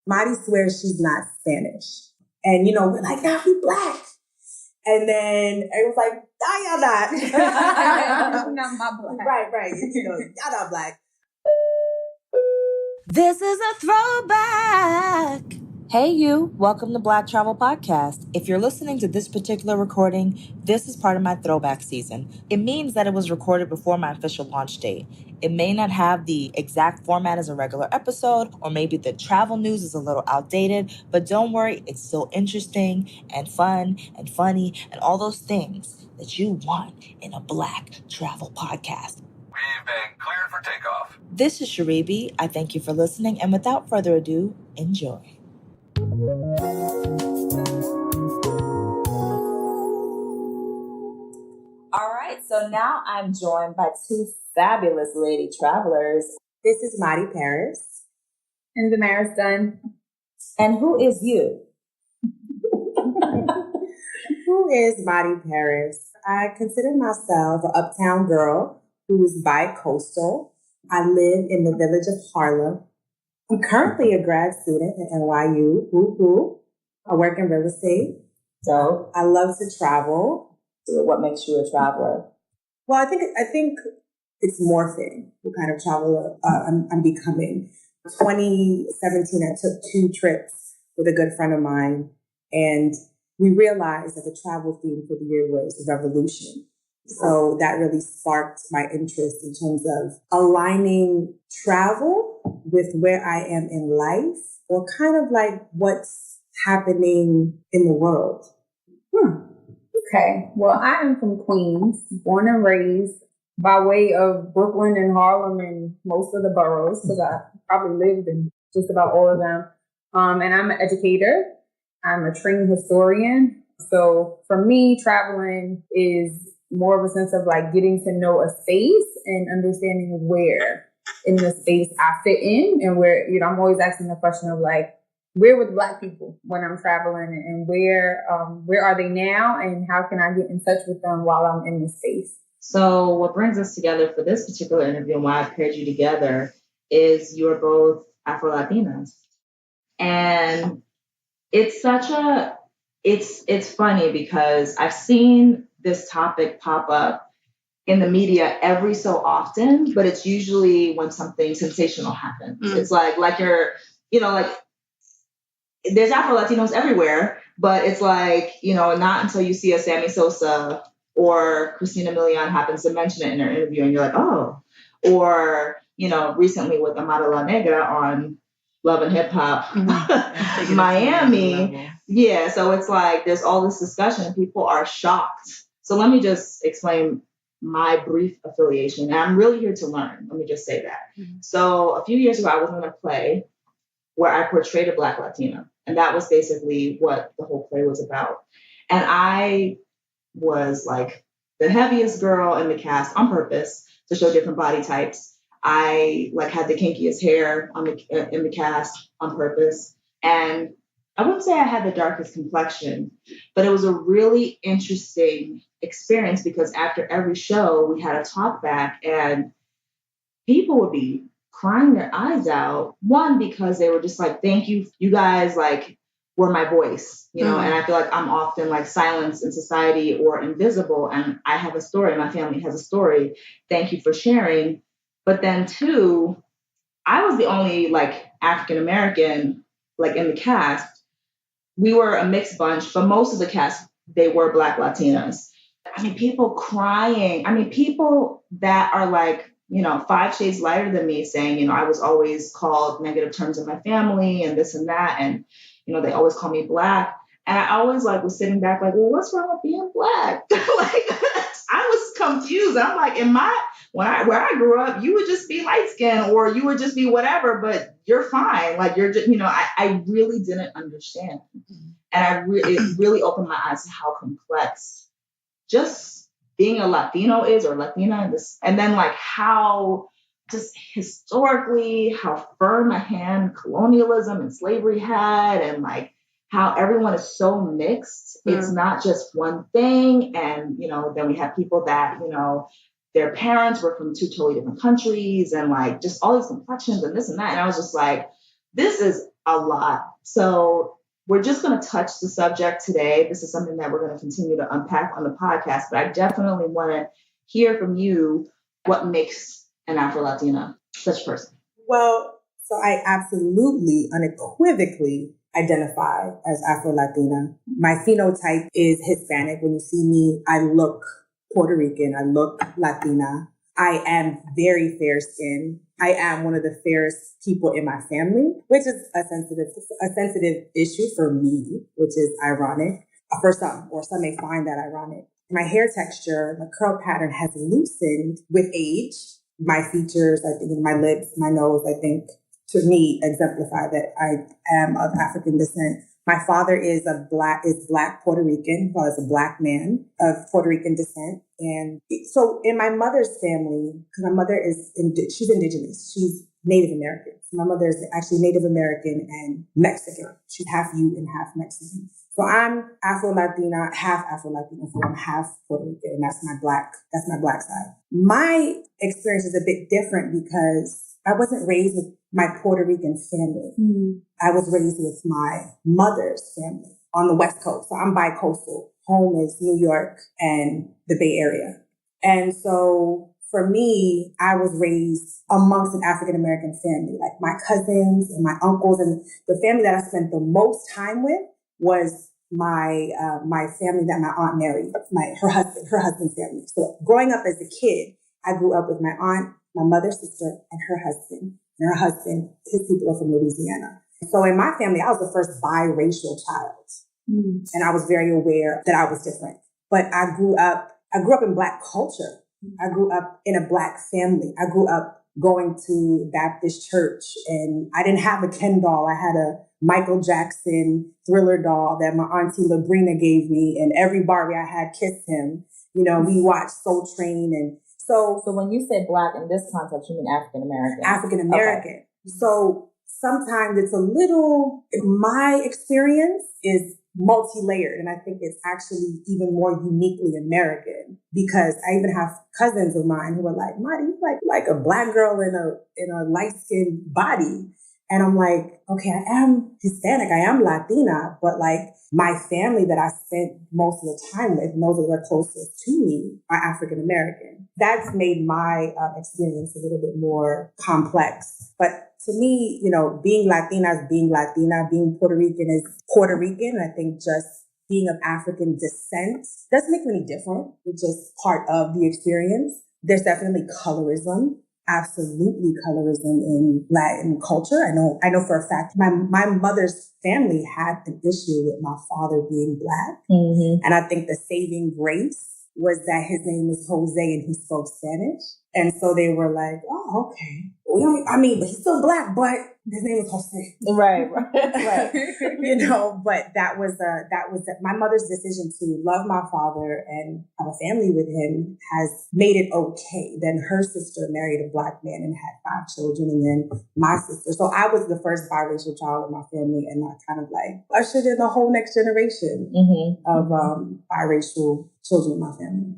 Marty swears she's not Spanish. And, we're like, nah, we Black. And then it was like, nah, y'all not. Not my Black. Right. Y'all not Black. This is a throwback. Hey, you. Welcome to Black Travel Podcast. If you're listening to this particular recording, this is part of my throwback season. It means that it was recorded before my official launch date. It may not have the exact format as a regular episode, or maybe the travel news is a little outdated, but don't worry, it's still interesting and fun and funny and all those things that you want in a Black Travel Podcast. We've been cleared for takeoff. This is Sharibi. I thank you for listening, and without further ado, enjoy. All right, so now I'm joined by two fabulous lady travelers. This is Marty Paris. And Damaris Dunn. And who is you? Who is Marty Paris? I consider myself an uptown girl who is bi-coastal. I live in the village of Harlem. I'm currently a grad student at NYU. I work in real estate. So I love to travel. What makes you a traveler? Well, I think it's morphing. What kind of traveler I'm becoming. 2017, I took 2 trips with a good friend of mine, and we realized that the travel theme for the year was revolution. So that really sparked my interest in terms of aligning travel with where I am in life, or kind of like what's happening in the world. Okay, well, I am from Queens, born and raised by way of Brooklyn and Harlem and most of the boroughs, because I probably lived in just about all of them. And I'm an educator. I'm a trained historian. So for me, traveling is more of a sense of like getting to know a space and understanding where in the space I fit in, and where, I'm always asking the question of like, where were the Black people when I'm traveling, and where are they now, and how can I get in touch with them while I'm in this space? So what brings us together for this particular interview and why I paired you together is you're both Afro-Latinas. And it's it's funny because I've seen this topic pop up in the media every so often, but it's usually when something sensational happens. It's like you're, there's Afro-Latinos everywhere, but it's like, not until you see a Sammy Sosa or Christina Milian happens to mention it in her interview and you're like, oh, or, recently with Amada La Negra on Love and Hip Hop, Miami. Yeah. So it's like, there's all this discussion and people are shocked. So let me just explain my brief affiliation. And I'm really here to learn. Let me just say that. Mm-hmm. So a few years ago, I was in a play where I portrayed a Black Latina. And that was basically what the whole play was about. And I was like the heaviest girl in the cast on purpose to show different body types. I had the kinkiest hair in the cast on purpose. And I wouldn't say I had the darkest complexion, but it was a really interesting experience because after every show, we had a talk back and people would be crying their eyes out. One, because they were just like, thank you. You guys were my voice, and I feel like I'm often silenced in society or invisible. And I have a story. My family has a story. Thank you for sharing. But then 2, I was the only African-American, in the cast. We were a mixed bunch, but most of the cast, they were Black Latinas. I mean, people crying. I mean, people that are 5 shades lighter than me saying, I was always called negative terms in my family and this and that. And, they always call me Black. And I always was sitting back well, what's wrong with being Black? I was confused. I'm like, where I grew up, you would just be light skinned or you would just be whatever, but you're fine. You're just, I really didn't understand. And it really opened my eyes to how complex just being a Latino is, or Latina in this, and then how just historically how firm a hand colonialism and slavery had, and how everyone is so mixed. It's not just one thing. And then we have people that their parents were from 2 totally different countries, and just all these complexions and this and that. And I was just like, this is a lot. So we're just going to touch the subject today. This is something that we're going to continue to unpack on the podcast, but I definitely want to hear from you what makes an Afro-Latina such a person. Well, so I absolutely, unequivocally identify as Afro-Latina. My phenotype is Hispanic. When you see me, I look Puerto Rican. I look Latina. I am very fair skinned. I am one of the fairest people in my family, which is a sensitive issue for me, which is ironic for some, or some may find that ironic. My hair texture, my curl pattern has loosened with age. My features, I think, my lips, my nose, I think, to me, exemplify that I am of African descent. My father is black Puerto Rican. Well, is a black man of Puerto Rican descent. And so in my mother's family, because my mother she's indigenous, she's Native American. So my mother is actually Native American and Mexican. She's half you and half Mexican. So I'm Afro-Latina, half Afro-Latina, so I'm half Puerto Rican, and that's my black side. My experience is a bit different because I wasn't raised with my Puerto Rican family. Mm-hmm. I was raised with my mother's family on the West Coast. So I'm bi-coastal. Home is New York and the Bay Area. And so for me, I was raised amongst an African-American family. Like my cousins and my uncles, and the family that I spent the most time with was my family that my aunt married, her husband's family. So growing up as a kid, I grew up with my aunt, my mother's sister, and her husband. And her husband, his people are from Louisiana. So in my family, I was the first biracial child. Mm. And I was very aware that I was different. But I grew up in Black culture. I grew up in a Black family. I grew up going to Baptist church, and I didn't have a Ken doll. I had a Michael Jackson Thriller doll that my auntie Labrina gave me, and every Barbie I had kissed him. You know, we watched Soul Train. And so when you said Black in this context, you mean African American? African American. Okay. So sometimes it's a little, my experience is multi-layered, and I think it's actually even more uniquely American, because I even have cousins of mine who are like, Marty, you like a Black girl in a light-skinned body. And I'm like, okay, I am Hispanic, I am Latina, but like my family that I spent most of the time with, and those that are closest to me, are African American. That's made my experience a little bit more complex. But to me, you know, being Latina is being Latina, being Puerto Rican is Puerto Rican. I think just being of African descent doesn't make me any different. It's just part of the experience. There's definitely colorism. Absolutely colorism in Latin culture. I know for a fact my mother's family had an issue with my father being Black. Mm-hmm. And I think the saving grace was that his name is Jose and he spoke Spanish. And so they were like, oh, okay. But he's still Black, but his name is Jose. Right. You know, but that was my mother's decision to love my father and have a family with him has made it okay. Then her sister married a Black man and had 5 children, and then my sister. So I was the first biracial child in my family, and I kind of like ushered in the whole next generation of biracial children in my family.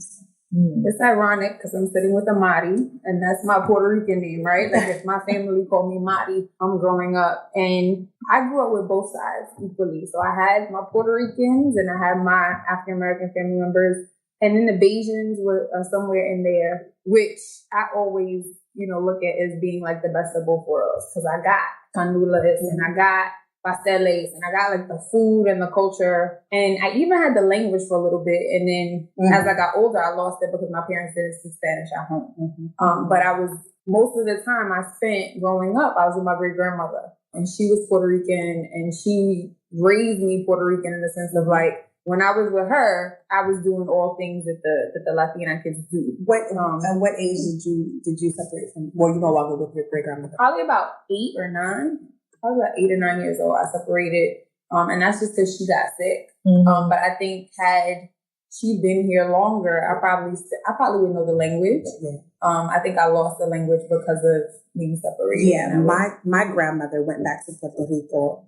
It's ironic because I'm sitting with a Mari, and that's my Puerto Rican name, right? Like if my family called me Mari, I'm growing up, and I grew up with both sides equally. So I had my Puerto Ricans and I had my African American family members, and then the Bajans were somewhere in there, which I always, look at as being like the best of both worlds, because I got canulas and I got pasteles, and I got like the food and the culture, and I even had the language for a little bit, and then as I got older, I lost it because my parents didn't speak Spanish at home. But I was, most of the time I spent growing up, I was with my great grandmother, and she was Puerto Rican, and she raised me Puerto Rican in the sense of like, when I was with her, I was doing all things that the Latina kids do. At what age did you separate from? Well, you no longer with your great grandmother. Probably about 8 or 9. I was about 8 or 9 years old. I separated, and that's just because she got sick. But I think had she been here longer, I probably would know the language. Yeah. I think I lost the language because of being separated. Yeah, my grandmother went back to Puerto Rico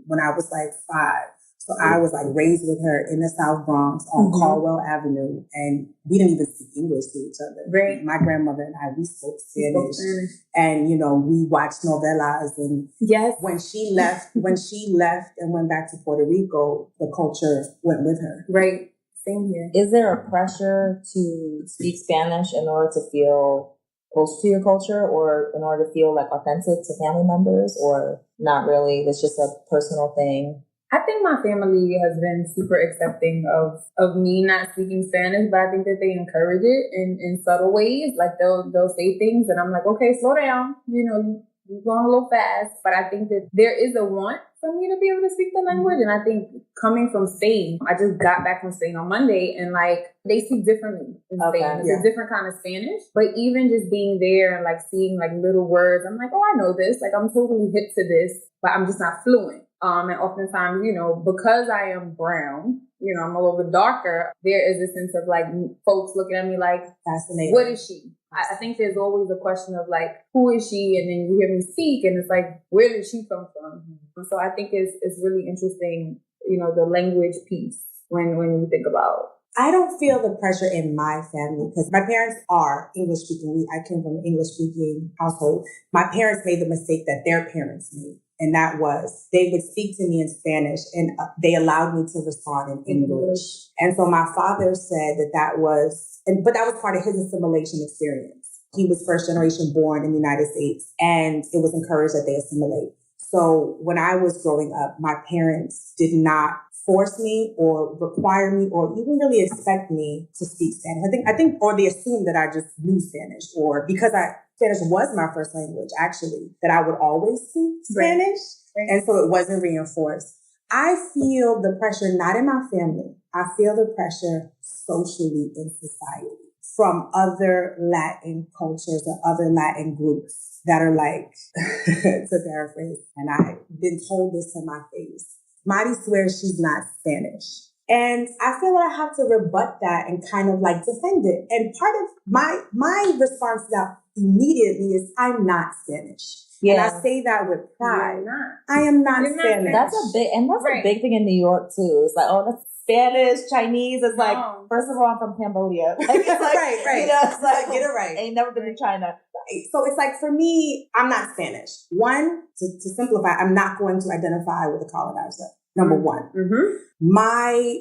when I was like 5. So I was like raised with her in the South Bronx on Caldwell Avenue, and we didn't even speak English to each other. Right. My grandmother and I, we spoke Spanish. And, you know, we watched novelas. And yes, when she left and went back to Puerto Rico, the culture went with her. Right. Same here. Is there a pressure to speak Spanish in order to feel close to your culture, or in order to feel like authentic to family members, or not really? It's just a personal thing. I think my family has been super accepting of me not speaking Spanish, but I think that they encourage it in subtle ways. Like they'll say things and I'm like, okay, slow down. You know, you're going a little fast. But I think that there is a want for me to be able to speak the language. And I think coming from Spain, I just got back from Spain on Monday, and like they speak differently in Spain. It's a different kind of Spanish. But even just being there and like seeing like little words, I'm like, oh, I know this. Like I'm totally hip to this, but I'm just not fluent. And oftentimes, you know, because I am brown, you know, I'm a little bit darker, there is a sense of like folks looking at me like, fascinating. What is she? I think there's always a question of like, who is she? And then you hear me speak and it's like, where did she come from? So I think it's really interesting, you know, the language piece when you think about. I don't feel the pressure in my family because my parents are English speaking. I came from an English speaking household. My parents made the mistake that their parents made. And that was, they would speak to me in Spanish and they allowed me to respond in English. And so my father said that was, but that was part of his assimilation experience. He was first generation born in the United States, and it was encouraged that they assimilate. So when I was growing up, my parents did not force me or require me or even really expect me to speak Spanish. I think, or they assumed that I just knew Spanish, or because Spanish was my first language, actually, that I would always speak Spanish. Right. And so it wasn't reinforced. I feel the pressure, not in my family. I feel the pressure socially in society from other Latin cultures or other Latin groups that are like, to paraphrase, and I've been told this to my face, Mari swears she's not Spanish. And I feel that I have to rebut that and kind of like defend it. And part of my response to that immediately is I'm not Spanish. Yeah. And I say that with pride. I am not Spanish. That's a big thing in New York too. It's like, oh, that's Spanish, Chinese. It's like, first of all, I'm from Cambodia. Like, it's like, right. You know, it's like, get it right. Ain't never been to China. So it's like, for me, I'm not Spanish. One, to simplify, I'm not going to identify with a colonizer. Number one.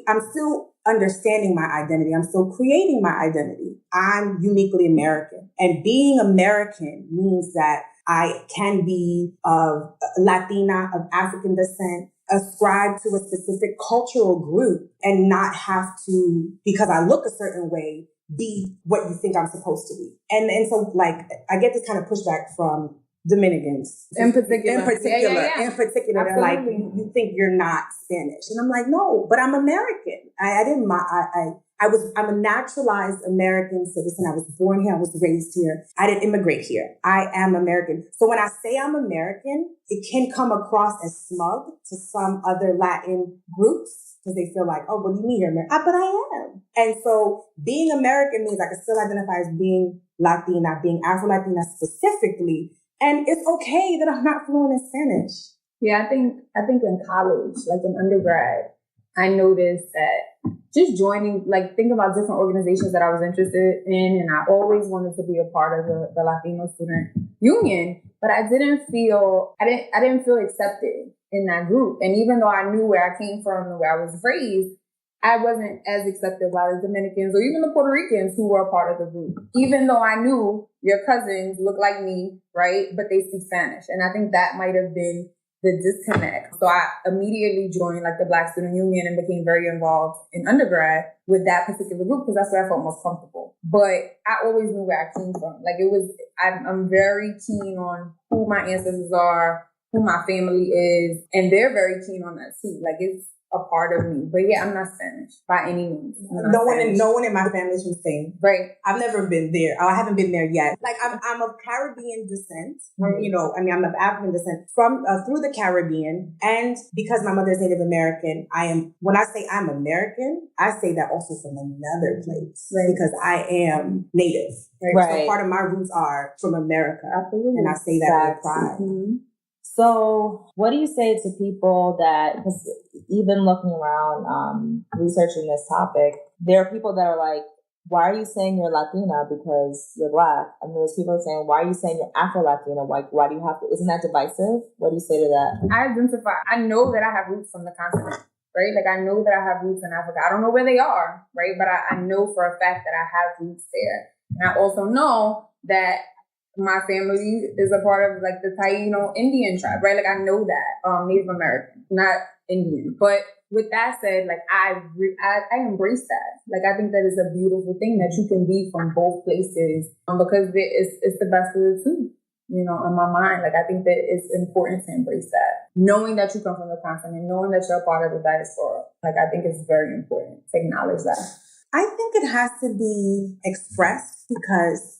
I'm still understanding my identity. I'm still creating my identity. I'm uniquely American. And being American means that I can be of Latina, of African descent, ascribe to a specific cultural group and not have to, because I look a certain way, be what you think I'm supposed to be. And so like, I get this kind of pushback from Dominicans. In particular, they're like, you think you're not Spanish. And I'm like, no, but I'm American. I'm a naturalized American citizen. I was born here. I was raised here. I didn't immigrate here. I am American. So when I say I'm American, it can come across as smug to some other Latin groups because they feel like, oh, what do you mean you're American? But I am. And so being American means I can still identify as being Latina, being Afro-Latina specifically. And it's okay that I'm not fluent in Spanish. Yeah, I think in college, like in undergrad, I noticed that just joining, like think about different organizations that I was interested in, and I always wanted to be a part of the Latino Student Union, but I didn't feel accepted in that group. And even though I knew where I came from and where I was raised, I wasn't as accepted by the Dominicans or even the Puerto Ricans who were a part of the group. Even though I knew your cousins look like me, right? But they speak Spanish. And I think that might have been the disconnect. So I immediately joined like the Black Student Union and became very involved in undergrad with that particular group because that's where I felt most comfortable. But I always knew where I came from. Like I'm very keen on who my ancestors are, who my family is, and they're very keen on that too. Like it's a part of me. But yeah, I'm not Spanish by any means. No one in my family is from Spain. Right. I've never been there. I haven't been there yet. Like I'm of Caribbean descent. Right. You know, I mean, I'm of African descent from through the Caribbean, and because my mother is Native American, when I say I'm American, I say that also from another place because I am Native. Right. So part of my roots are from America. Absolutely. And I say that with pride. Mm-hmm. So what do you say to people that, because even looking around, researching this topic, there are people that are like, why are you saying you're Latina because you're Black? And there's people saying, why are you saying you're Afro-Latina? Why do you have to, isn't that divisive? What do you say to that? I know that I have roots from the continent, right? Like I know that I have roots in Africa. I don't know where they are, right? But I know for a fact that I have roots there. And I also know that my family is a part of like the Taino Indian tribe, right? Like I know that, Native American, not Indian. But with that said, like I embrace that. Like I think that is a beautiful thing that you can be from both places because it's the best of the two. You know, in my mind, like I think that it's important to embrace that. Knowing that you come from the continent, knowing that you're a part of the diaspora, like I think it's very important to acknowledge that. I think it has to be expressed because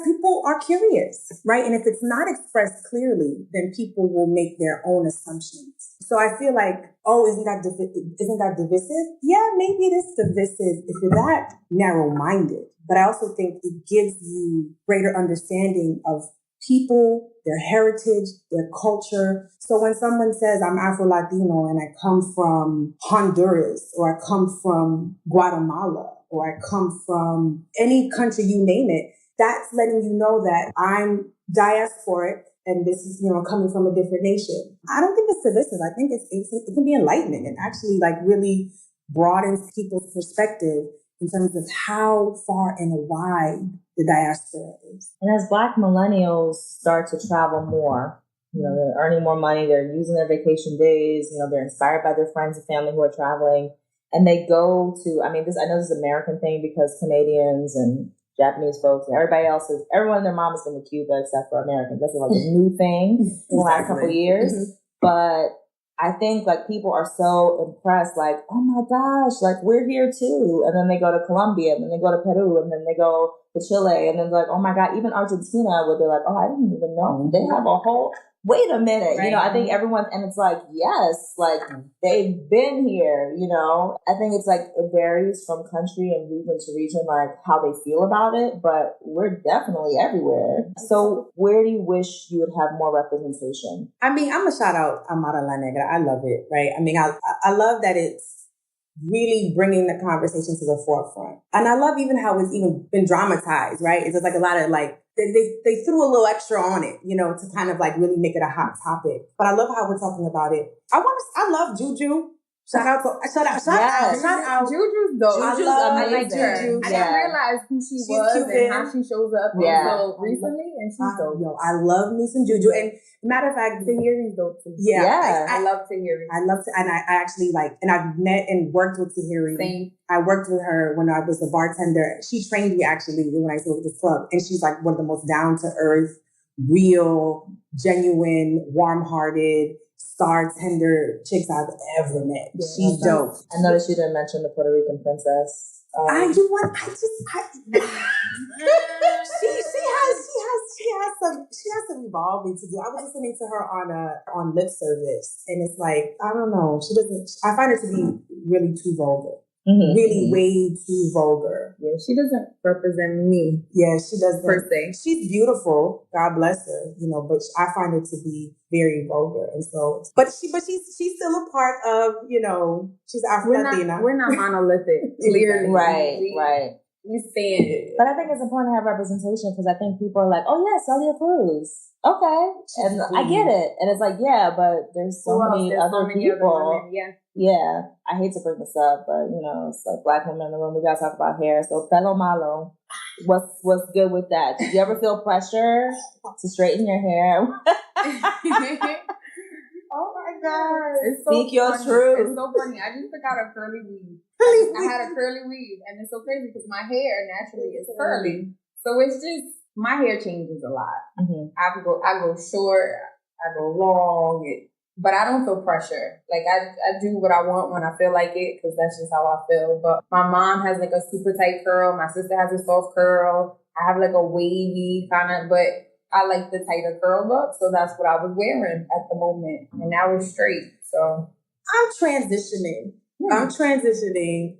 people are curious, right? And if it's not expressed clearly, then people will make their own assumptions. So I feel like, oh, isn't that divisive? Yeah, maybe it is divisive if you're that narrow-minded. But I also think it gives you greater understanding of people, their heritage, their culture. So when someone says I'm Afro-Latino and I come from Honduras or I come from Guatemala or I come from any country, you name it, that's letting you know that I'm diasporic and this is, coming from a different nation. I don't think it's divisive. I think it can be enlightening and actually like really broadens people's perspective in terms of how far and wide the diaspora is. And as Black millennials start to travel more, they're earning more money, they're using their vacation days, they're inspired by their friends and family who are traveling, and they go to, I know this is an American thing because Canadians and Japanese folks, everyone and their mom has been to Cuba except for Americans. That's like a new thing in the last couple of years. Mm-hmm. But I think like people are so impressed, like, oh my gosh, like we're here too. And then they go to Colombia, and then they go to Peru, and then they go to Chile, and then they're like, oh my God, even Argentina, where they're like, oh, I didn't even know. They have a whole, wait a minute, right. I think everyone, and it's like, yes, like they've been here, I think it's like, it varies from country and region to region, like how they feel about it, but we're definitely everywhere. So where do you wish you would have more representation? I'm a shout out Amara La Negra. I love it, right? I love that it's really bringing the conversation to the forefront. And I love even how it's even been dramatized, right? It's just like a lot of like, they threw a little extra on it, to kind of like really make it a hot topic. But I love how we're talking about it. I love Juju. Shout out. Juju's dope. I like Juju. I didn't realize who she's was and how she shows up until recently, and she's dope. I love me some Juju. And matter of fact, Tahiri's dope too. Yeah. I love Tahiri. And I actually and I've met and worked with Tahiri. Same. I worked with her when I was a bartender. She trained me actually when I worked at this club. And she's like one of the most down to earth, real, genuine, warm-hearted, star-tender chicks I've ever met. Yeah, she's dope. I noticed you didn't mention the Puerto Rican princess. She has some evolving to do. I was listening to her on lip service, and it's like, I don't know. I find her to be really too vulgar. Mm-hmm. Really way too vulgar. Yeah, she doesn't represent me. Yeah, she doesn't. Per se. She's beautiful. God bless her. But I find her to be very vulgar. And so, but she's still a part of, she's Afro-Latina. We're not monolithic. Clearly. Right. You stand it. But I think it's important to have representation because I think people are like, oh yeah, Celia Cruz. Okay. And I get it. And it's like, yeah, but there's so many other people. Yeah. I hate to bring this up, but it's like Black women in the room. We gotta talk about hair. So Pelo Malo, what's good with that? Did you ever feel pressure to straighten your hair? Oh my God. Speak your truth. It's so funny. I just took out a curly weave. I had a curly weave, and it's so crazy because my hair naturally is curly. So it's just, my hair changes a lot. Mm-hmm. I go short, I go long, but I don't feel pressure. Like I do what I want when I feel like it because that's just how I feel. But my mom has like a super tight curl. My sister has a soft curl. I have like a wavy kind of, but I like the tighter curl look, so that's what I was wearing at the moment, and now it's straight. So I'm transitioning.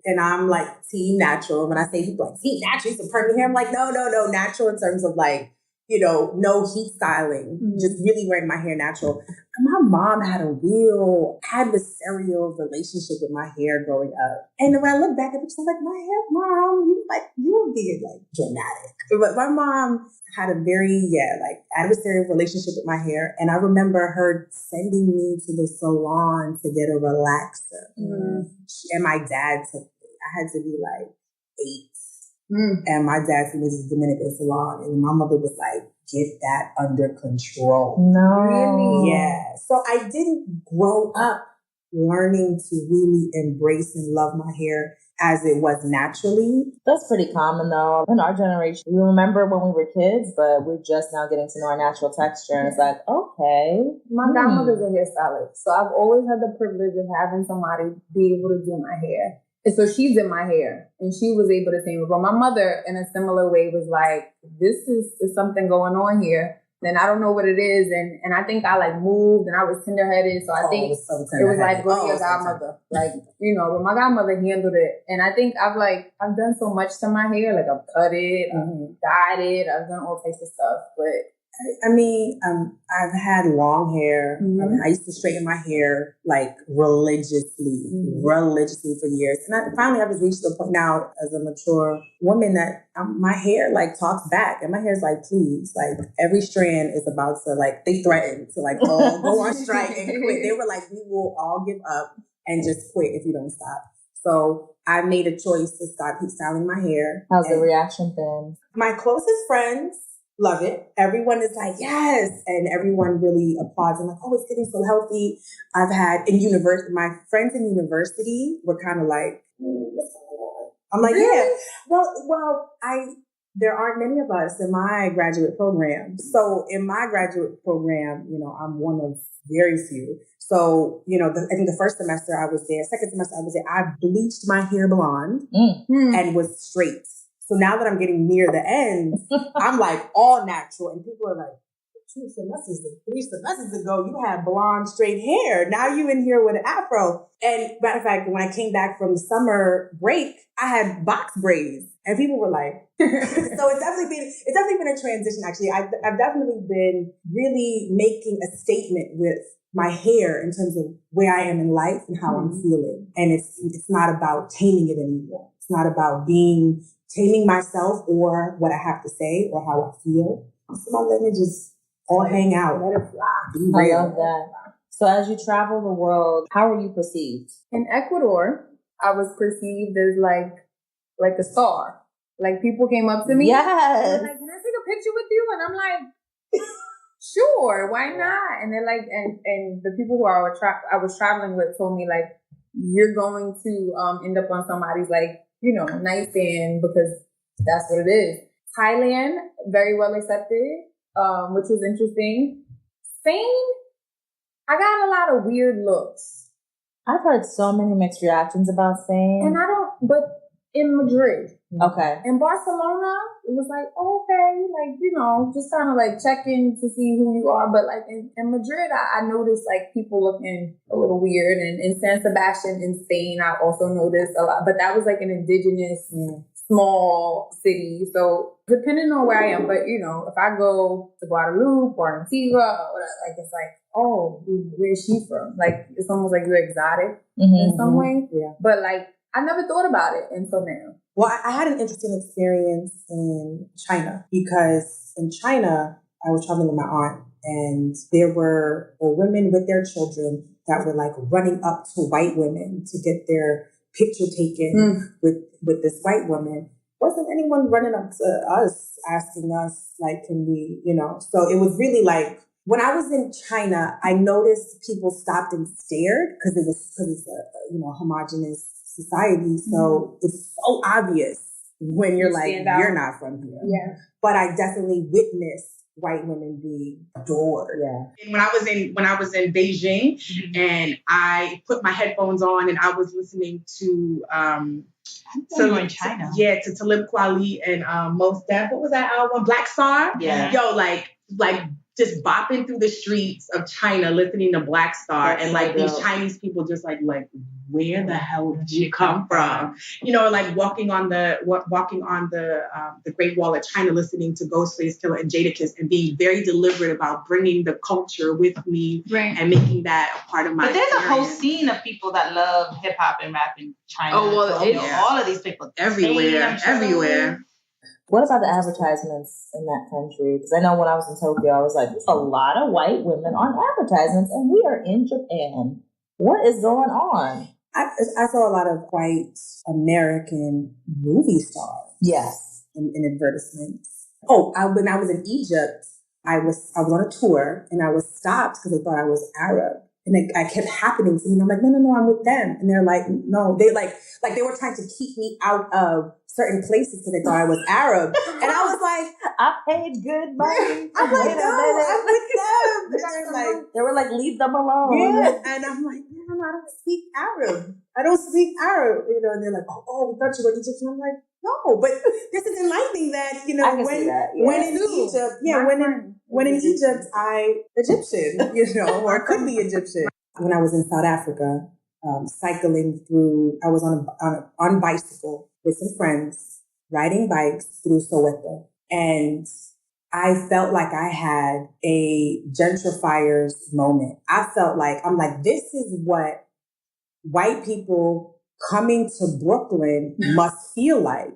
And I'm like team natural. When I say people like team natural, some permanent hair, I'm like no, natural in terms of like no heat styling, just really wearing my hair natural. And my mom had a real adversarial relationship with my hair growing up. And when I look back at it, I'm like, my hair, Mom, you were being dramatic. But my mom had a very, adversarial relationship with my hair. And I remember her sending me to the salon to get a relaxer. And my dad took me. I had to be 8. And my dad took me to the Dominican salon, and my mother was like, get that under control. No. Really? Yeah. So I didn't grow up learning to really embrace and love my hair as it was naturally. That's pretty common though. In our generation, we remember when we were kids, but we're just now getting to know our natural texture. And it's like, okay. My godmother's a hairstylist. So I've always had the privilege of having somebody be able to do my hair. And so she did my hair and she was able to say, well, my mother in a similar way was like, this is something going on here. And I don't know what it is. And I think I moved and I was tender-headed. So I think it was like going to your godmother. But my godmother handled it. And I think I've done so much to my hair. I've cut it, I've dyed it, I've done all types of stuff. But I've had long hair. I used to straighten my hair religiously for years. And finally I just reached the point now as a mature woman that my hair talks back, and my hair's please, every strand is about to they threatened to all go on strike and quit. They were like, we will all give up and just quit if you don't stop. So I made a choice to stop styling my hair. How's the reaction been? My closest friends love it. Everyone is like, yes. And everyone really applauds. I'm like, oh, it's getting so healthy. I've had my friends in university were kind of like, what's going on? I'm like, really? Yeah. Well, there aren't many of us in my graduate program. So in my graduate program, I'm one of very few. So, I think the first semester I was there, second semester I was there, I bleached my hair blonde and was straight. So now that I'm getting near the end, I'm all natural. And people are like, 3 semesters ago, you had blonde, straight hair. Now you in here with an afro. And matter of fact, when I came back from the summer break, I had box braids. And people were like, so it's definitely been a transition, actually. I've definitely been really making a statement with my hair in terms of where I am in life and how I'm feeling. And it's not about taming it anymore. It's not about taming myself or what I have to say or how I feel. So I'm letting it just all hang out. Let it fly. I love that. So as you travel the world, how are you perceived? In Ecuador, I was perceived as like a star. People came up to me. Yes. And were like, can I take a picture with you? And I'm like, sure, why not? And they're like, and the people who I was traveling with told me you're going to end up on somebody's nightstand because that's what it is. Thailand, very well accepted, which was interesting. Spain, I got a lot of weird looks. I've heard so many mixed reactions about Spain. But in Madrid. Okay. In Barcelona, it was okay, just kind of checking to see who you are. But in Madrid, I noticed people looking a little weird. And in San Sebastian in Spain, I also noticed a lot. But that was an indigenous small city. So depending on where I am, but if I go to Guadeloupe or Antigua, or it's oh, where's she from? It's almost like you're exotic in some way. Yeah. But I never thought about it until now. Well, I had an interesting experience in China because in China, I was traveling with my aunt and there were women with their children that were running up to white women to get their picture taken with this white woman. Wasn't anyone running up to us asking us, can we, so it was really when I was in China, I noticed people stopped and stared because it's a homogenous society. So it's so obvious when you're you're not from here. Yeah. But I definitely witnessed white women being adored. Yeah. When I was in Beijing and I put my headphones on and I was listening to in China. To Talib Kweli and Mos Def. What was that album? Black Star? Yeah. Yo, like just bopping through the streets of China, listening to Black Star, That's and so like these dope. Chinese people just like, where the hell did you come from? You know, like walking on the Great Wall of China, listening to Ghostface Killer and Jadakiss, and being very deliberate about bringing the culture with me and making that a part of my. But there's experience. a whole scene of people that love hip hop and rap in China. Oh well, Tokyo. All of these people everywhere. What about the advertisements in that country? Because I know when I was in Tokyo, I was like, there's a lot of white women on advertisements, and we are in Japan. What is going on? I saw a lot of white American movie stars. Yes. In advertisements. When I was in Egypt, I was on a tour, and I was stopped because they thought I was Arab. And I kept happening to me. And I'm like, no, I'm with them. And they're like, no, they like they were trying to keep me out of certain places because they thought I was Arab. And I was like, I paid good money. I'm like, no, I'm with them. They were like, leave them alone. Yeah. And I'm like, no, I don't speak Arab. I don't speak Arab. You know, and they're like, oh, we thought you were Egyptian. I'm like, no, but this is enlightening that, you know, when in Egypt, I Egyptian, you know, or could be Egyptian. When I was in South Africa, cycling through, I was on bicycle with some friends, riding bikes through Soweto. And I felt like I had a gentrifiers moment. I felt like, I'm like, this is what white people coming to Brooklyn must feel like,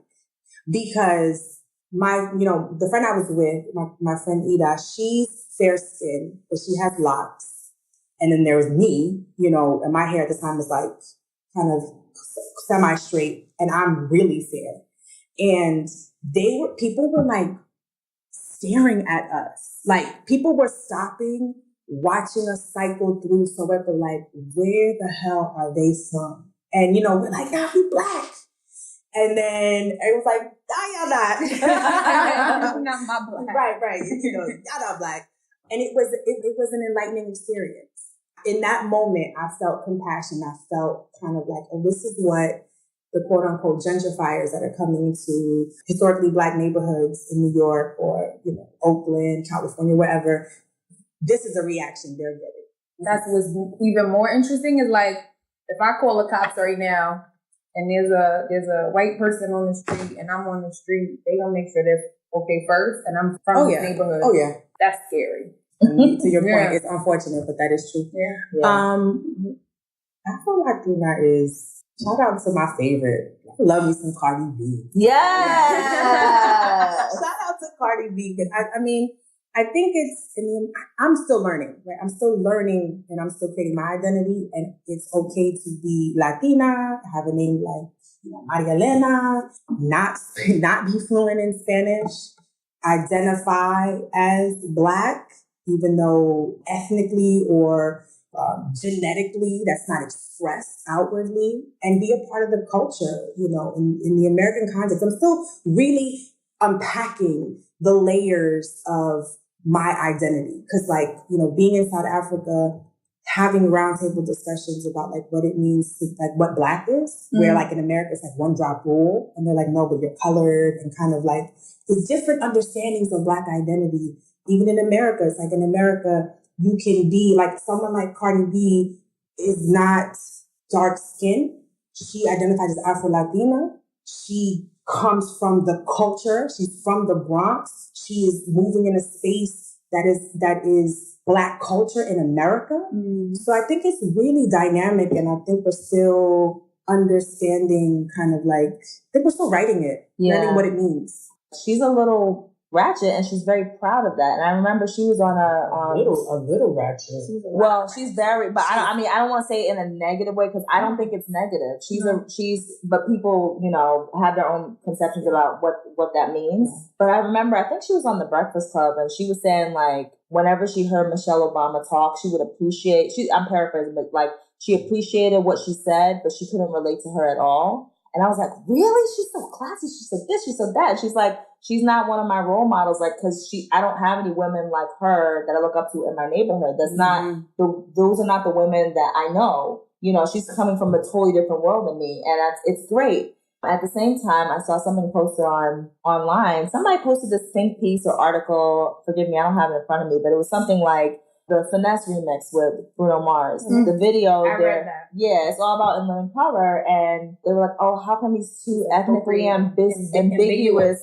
because the friend I was with, my friend Ida, she's fair skinned, but she has locks. And then there was me, you know, and my hair at the time was like kind of semi-straight, and I'm really fair. And people were like staring at us. Like people were stopping, watching us cycle through Soweto, like, where the hell are they from? And, you know, we're like, nah, we Black. And then it was like, nah, y'all not. Not my Black. Right. You know, y'all not Black. And it was an enlightening experience. In that moment, I felt compassion. I felt kind of like, oh, this is what the quote unquote gentrifiers that are coming to historically Black neighborhoods in New York or, you know, Oakland, California, wherever. This is a reaction they're getting. That's what's even more interesting is like, if I call the cops right now and there's a white person on the street and I'm on the street, they gonna make sure they're okay first, and I'm from this neighborhood. Oh yeah. That's scary. To your point, it's unfortunate, but that is true. Yeah. Afro-Latina is, shout out to my favorite. I love me some Cardi B. Yeah. Shout out to Cardi B. I think I'm still learning, right? I'm still learning and I'm still creating my identity, and it's okay to be Latina, have a name like, you know, Maria Elena, not be fluent in Spanish, identify as Black, even though ethnically or genetically that's not expressed outwardly, and be a part of the culture, you know, in the American context. I'm still really unpacking the layers of my identity. Because, like, you know, being in South Africa, having roundtable discussions about like what it means to, like, what Black is, where like in America it's like one drop rule, and they're like, no, but you're colored, and kind of like the different understandings of Black identity. Even in America, it's like in America, you can be like someone like Cardi B is not dark skinned. She identifies as Afro-Latina. She comes from the culture. She's from the Bronx. She is moving in a space that is Black culture in America. So I think it's really dynamic, and I think we're still understanding kind of like, I think we're still writing it, learning what it means. She's a little ratchet, and she's very proud of that. And I remember she was on a little ratchet. Well, she's very, but I don't want to say it in a negative way, because I don't think it's negative. But people, you know, have their own conceptions about what that means. But I remember, I think she was on the Breakfast Club, and she was saying like, whenever she heard Michelle Obama talk, she would appreciate. I'm paraphrasing, but like she appreciated what she said, but she couldn't relate to her at all. And I was like, really? She's so classy. She said this, she said that. And she's like, she's not one of my role models, like, because I don't have any women like her that I look up to in my neighborhood. That's not those are not the women that I know. You know, she's coming from a totally different world than me, and it's great. At the same time, I saw something posted online. Somebody posted this think piece or article. Forgive me, I don't have it in front of me, but it was something like the Finesse remix with Bruno Mars. The video I read that. Yeah, it's all about in living color. And they were like, oh, how come these two ethnically ambiguous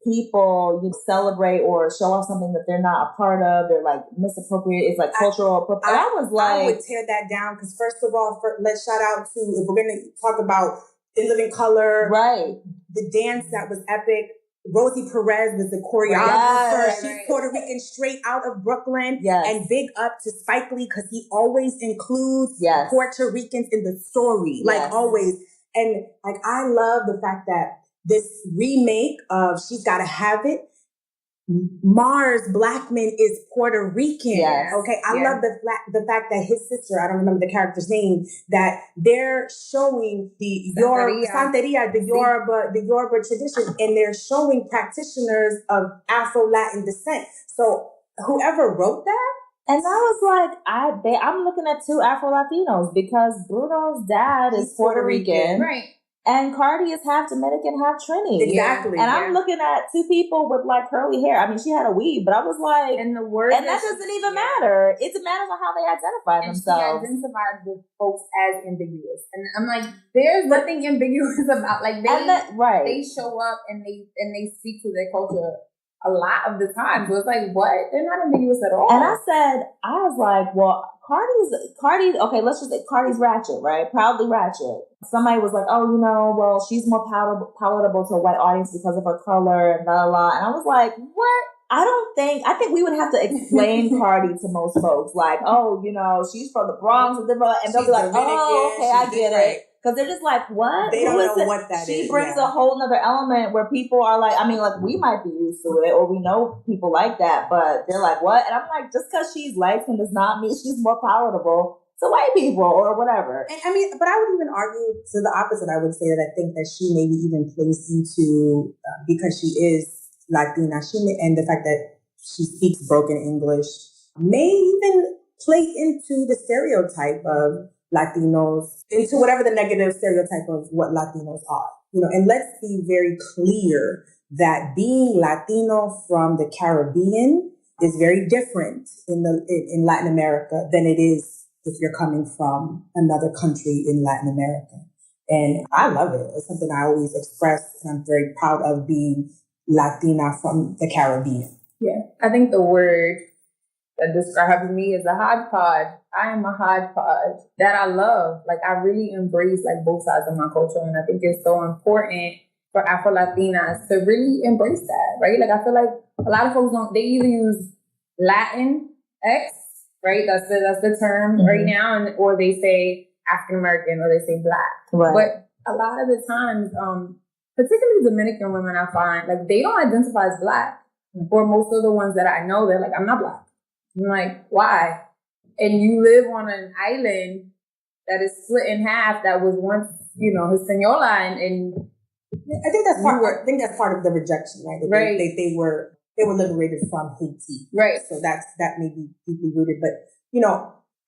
people you celebrate or show off something that they're not a part of? They're like misappropriate. It's like cultural appropriation. I was like, I would tear that down because first of all, let's shout out to, if we're going to talk about In Living Color, right? The dance that was epic. Rosie Perez was the choreographer. She's Puerto Rican, straight out of Brooklyn. Yes. And big up to Spike Lee because he always includes Puerto Ricans in the story, like always. And like I love the fact that this remake of She's Gotta Have It, Mars Blackman is Puerto Rican. Yes. Okay. I love the fact that his sister, I don't remember the character's name, that they're showing the Santeria, the Yoruba tradition, and they're showing practitioners of Afro-Latin descent. So whoever wrote that, and I was like, I'm looking at two Afro-Latinos because Bruno's dad is Puerto Rican. Right. And Cardi is half Dominican, half Trini. Exactly. And I'm looking at two people with like curly hair. I mean, she had a weave, but I was like, and that doesn't even matter. It matters on how they identify themselves. She identified the folks as ambiguous. And I'm like, there's nothing ambiguous about like they show up and they speak to their culture a lot of the time. So it's like, what? They're not ambiguous at all. And I was like, well, Cardi, okay, let's just say Cardi's ratchet, right? Proudly ratchet. Somebody was like, oh, well, she's more palatable to a white audience because of her color and blah, blah, blah. And I was like, what? I think we would have to explain Cardi to most folks. Like, oh, she's from the Bronx. And they'll be like, oh, okay, I get it. Because they're just like, what? They don't know what that is. She brings a whole nother element where people are like, I mean, like, we might be used to it or we know people like that, but they're like, what? And I'm like, just because she's light-skinned does not mean she's more palatable to white people or whatever. And I mean, but I would even argue to the opposite. I would say that I think that she maybe even plays into, because she is Latina, and the fact that she speaks broken English may even play into the stereotype of Latinos, into whatever the negative stereotype of what Latinos are. And let's be very clear that being Latino from the Caribbean is very different in Latin America than it is if you're coming from another country in Latin America. And I love it. It's something I always express, and I'm very proud of being Latina from the Caribbean. Yeah, I think the word that describes me is a hodgepodge. I am a hodgepodge that I love. Like, I really embrace like both sides of my culture, and I think it's so important for Afro-Latinas to really embrace that, right? Like, I feel like a lot of folks they either use Latin X, right? That's the term right now, or they say African American, or they say Black. Right. But a lot of the times, particularly Dominican women, I find like they don't identify as Black. Or most of the ones that I know, they're like, I'm not Black. I'm like, why? And you live on an island that is split in half that was once, Hispaniola, and I think that's part of the rejection, right? Right. They were liberated from Haiti. Right. So that may be deeply rooted. But,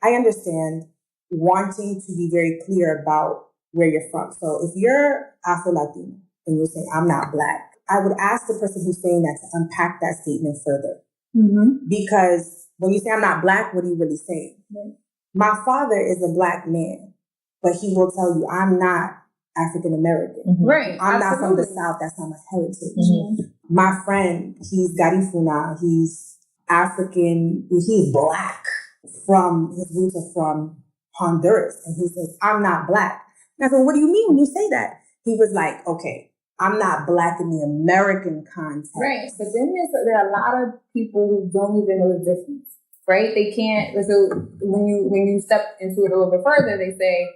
I understand wanting to be very clear about where you're from. So if you're Afro-Latina and you're saying, I'm not Black, I would ask the person who's saying that to unpack that statement further. Mm-hmm. Because when you say I'm not Black, what are you really saying? Mm-hmm. My father is a Black man, but he will tell you I'm not African American. Mm-hmm. Right. I'm not from the South. That's not my heritage. Mm-hmm. My friend, he's Garifuna. He's African. He's Black. His roots are from Honduras. And he says, I'm not Black. And I said, what do you mean when you say that? He was like, okay, I'm not Black in the American context. Right. But then there are a lot of people who don't even know the difference. Right? They can't. So when you step into it a little bit further, they say,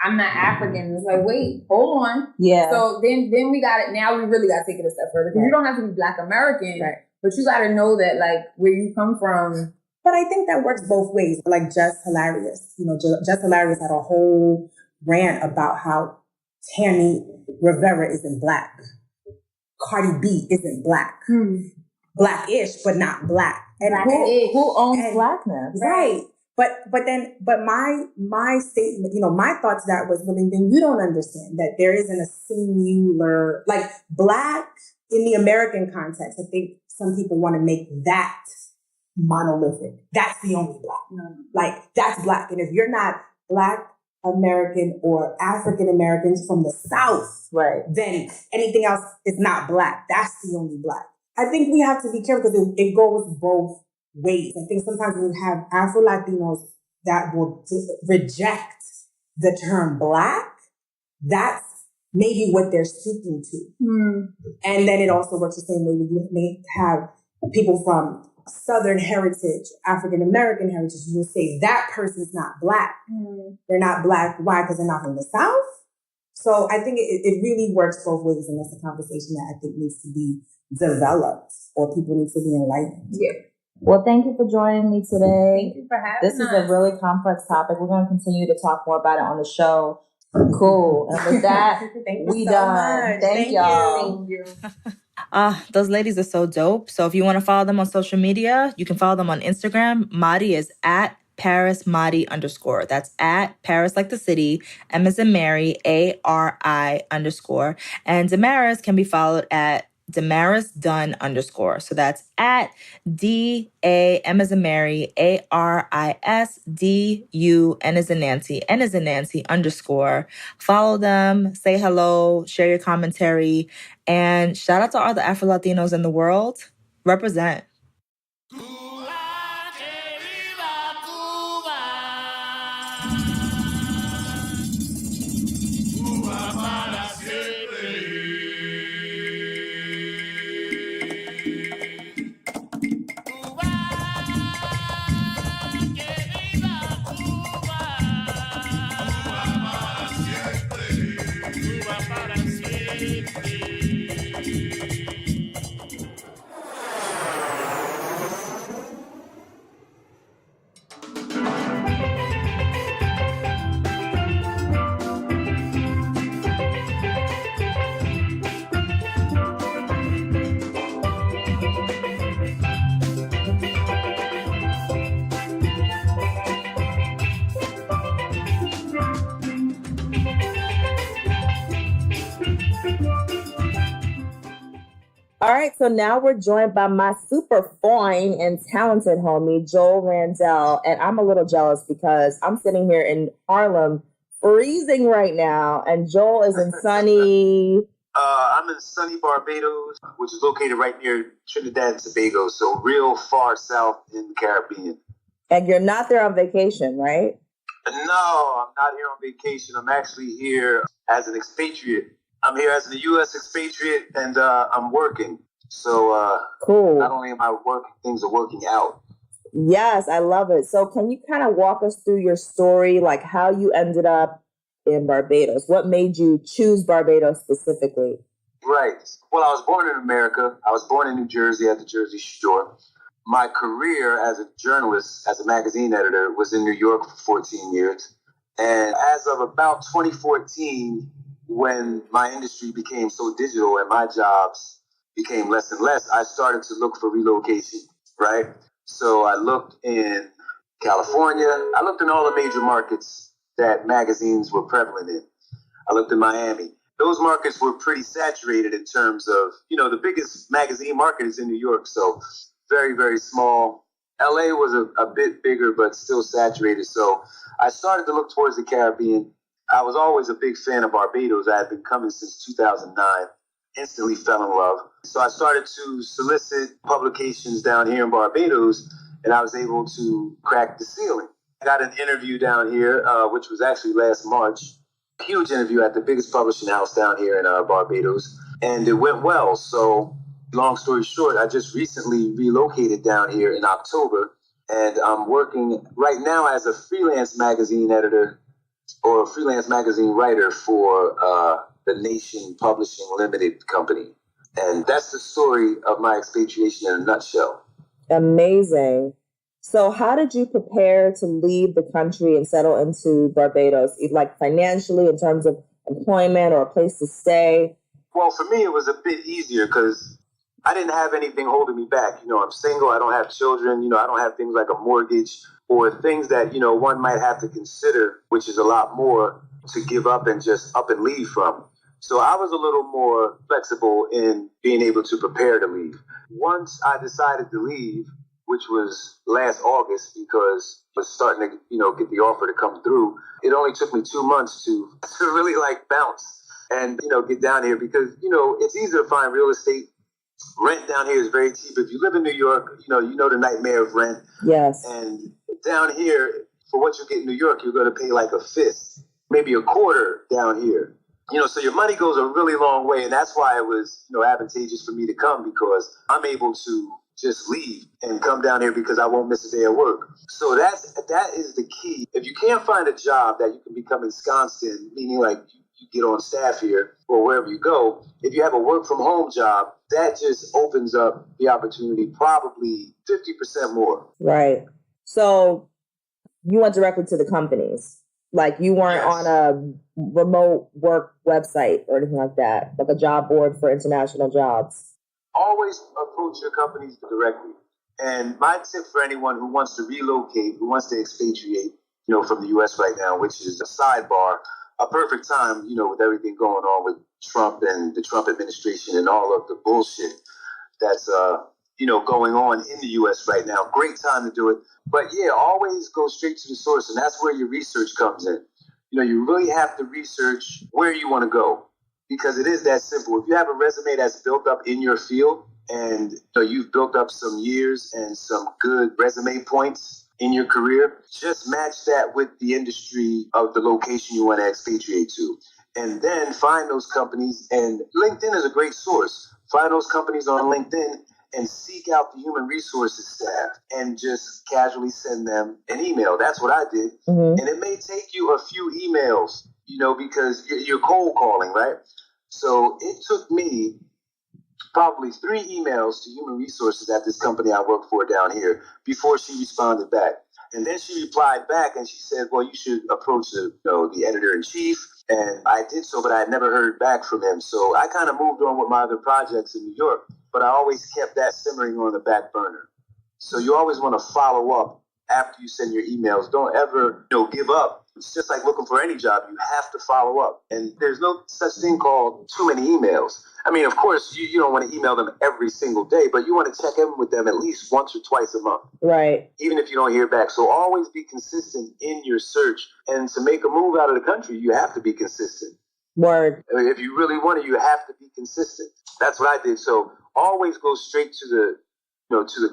I'm not African. It's like, wait, hold on. Yeah. So then we got it. Now we really got to take it a step further. Because you don't have to be Black American, right? But you got to know that, like, where you come from. But I think that works both ways. Like Just Hilarious. Just Hilarious had a whole rant about how Tammy Rivera isn't Black. Cardi B isn't Black. Black-ish, but not Black. And who owns Blackness? Right. But my statement, my thought to that was, well, then you don't understand that there isn't a singular, like Black in the American context. I think some people want to make that monolithic. That's the only Black. Mm-hmm. Like that's Black. And if you're not Black American or African Americans from the South, right, then anything else is not Black. That's the only Black. I think we have to be careful because it goes both ways. I think sometimes we have Afro-Latinos that will reject the term Black. That's maybe what they're speaking to. Mm. And then it also works the same way. We may have people from Southern heritage, African American heritage, who will say that person's not Black. Mm. They're not Black. Why? Because they're not from the South. So I think it really works both ways, and that's a conversation that I think needs to be developed, or people need to be enlightened. Yeah. Well, thank you for joining me today. Thank you for having us. This is a really complex topic. We're going to continue to talk more about it on the show. Cool. And with that, we so done. Much. Thank y'all. Thank you. Those ladies are so dope. So if you want to follow them on social media, you can follow them on Instagram. Madi is at Paris Madi _. That's at Paris like the city, M as in Mary, ARI _. And Damaris can be followed at Damaris Dunn _. So that's at DAM as in Mary, ARISDU, N as in Nancy, N as in Nancy _. Follow them, say hello, share your commentary, and shout out to all the Afro-Latinos in the world. Represent. All right, so now we're joined by my super fine and talented homie, Joel Randell. And I'm a little jealous because I'm sitting here in Harlem, freezing right now, and Joel is in sunny... I'm in sunny Barbados, which is located right near Trinidad and Tobago, so real far south in the Caribbean. And you're not there on vacation, right? No, I'm not here on vacation. I'm actually here as an expatriate. I'm here as a U.S. expatriate, and I'm working. So cool. Not only am I working, things are working out. Yes, I love it. So can you kind of walk us through your story, like how you ended up in Barbados? What made you choose Barbados specifically? Right. Well, I was born in America. I was born in New Jersey at the Jersey Shore. My career as a journalist, as a magazine editor, was in New York for 14 years. And as of about 2014, when my industry became so digital and my jobs became less and less, I started to look for relocation, right? So I looked in California. I looked in all the major markets that magazines were prevalent in. I looked in Miami. Those markets were pretty saturated in terms of, the biggest magazine market is in New York, so very, very small. LA was a bit bigger, but still saturated. So I started to look towards the Caribbean. I was always a big fan of Barbados. I had been coming since 2009. Instantly fell in love. So I started to solicit publications down here in Barbados, and I was able to crack the ceiling. I got an interview down here, which was actually last March. A huge interview at the biggest publishing house down here in Barbados, and it went well. So long story short, I just recently relocated down here in October, and I'm working right now as a freelance magazine editor or a freelance magazine writer for the Nation Publishing Limited company. And that's the story of my expatriation in a nutshell. Amazing. So how did you prepare to leave the country and settle into Barbados, like financially, in terms of employment or a place to stay? Well, for me, it was a bit easier because I didn't have anything holding me back. I'm single. I don't have children. I don't have things like a mortgage or things that, one might have to consider, which is a lot more to give up and just up and leave from. So I was a little more flexible in being able to prepare to leave. Once I decided to leave, which was last August, because I was starting to, get the offer to come through, it only took me 2 months to really bounce and, get down here because, it's easy to find real estate. Rent down here is very cheap. If you live in New York, you know the nightmare of rent. Yes. And down here, for what you get in New York, you're going to pay like a fifth, maybe a quarter down here. So your money goes a really long way. And that's why it was, advantageous for me to come, because I'm able to just leave and come down here because I won't miss a day of work. So that is the key. If you can't find a job that you can become ensconced in, meaning like you get on staff here or wherever you go, if you have a work from home job, that just opens up the opportunity probably 50% more. Right. So you went directly to the companies. Like you weren't on a remote work website or anything like that, like a job board for international jobs. Always approach your companies directly. And my tip for anyone who wants to relocate, who wants to expatriate, from the U.S. right now, which is a sidebar, a perfect time, with everything going on with Trump and the Trump administration and all of the bullshit that's, going on in the U.S. right now. Great time to do it. But yeah, always go straight to the source. And that's where your research comes in. You really have to research where you want to go, because it is that simple. If you have a resume that's built up in your field and you've built up some years and some good resume points in your career, just match that with the industry of the location you want to expatriate to. And then find those companies. And LinkedIn is a great source. Find those companies on LinkedIn and seek out the human resources staff and just casually send them an email. That's what I did. Mm-hmm. And it may take you a few emails, because you're cold calling, right? So it took me probably 3 emails to human resources at this company I work for down here before she responded back. And then she replied back and she said, well, you should approach the editor-in-chief. And I did so, but I had never heard back from him. So I kind of moved on with my other projects in New York, but I always kept that simmering on the back burner. So you always want to follow up after you send your emails. Don't ever, give up. It's just like looking for any job. You have to follow up. And there's no such thing called too many emails. I mean, of course, you don't want to email them every single day, but you want to check in with them at least once or twice a month. Right. Even if you don't hear back. So always be consistent in your search. And to make a move out of the country, you have to be consistent. Word. I mean, if you really want to, you have to be consistent. That's what I did. So always go straight to the